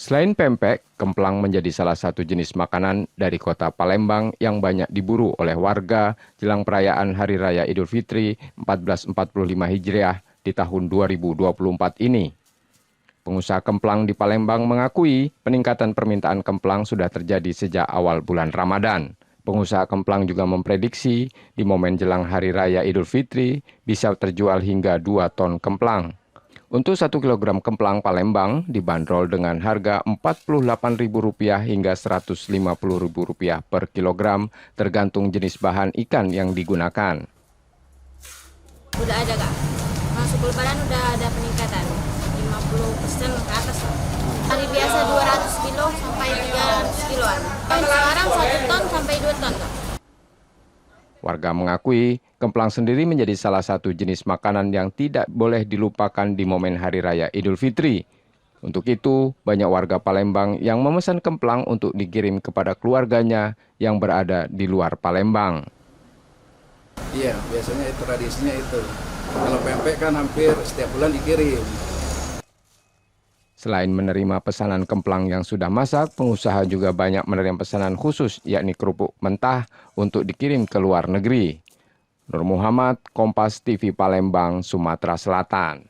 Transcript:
Selain pempek, kemplang menjadi salah satu jenis makanan dari kota Palembang yang banyak diburu oleh warga jelang perayaan Hari Raya Idul Fitri 1445 Hijriah di tahun 2024 ini. Pengusaha kemplang di Palembang mengakui peningkatan permintaan kemplang sudah terjadi sejak awal bulan Ramadan. Pengusaha kemplang juga memprediksi di momen jelang Hari Raya Idul Fitri bisa terjual hingga 2 ton kemplang. Untuk 1 kilogram kemplang Palembang dibanderol dengan harga Rp48.000 hingga Rp150.000 per kilogram tergantung jenis bahan ikan yang digunakan. Udah ada Kak, masuk lebaran udah ada peningkatan 50% ke atas. Hari biasa 200 kilo sampai 300 kiloan. Sekarang 1 ton sampai 2 ton Kak. Warga mengakui kemplang sendiri menjadi salah satu jenis makanan yang tidak boleh dilupakan di momen Hari Raya Idul Fitri. Untuk itu, banyak warga Palembang yang memesan kemplang untuk dikirim kepada keluarganya yang berada di luar Palembang. Iya, biasanya itu tradisinya itu. Kalau pempek kan hampir setiap bulan dikirim. Selain menerima pesanan kemplang yang sudah masak, pengusaha juga banyak menerima pesanan khusus, yakni kerupuk mentah untuk dikirim ke luar negeri. Nur Muhammad, Kompas TV Palembang, Sumatera Selatan.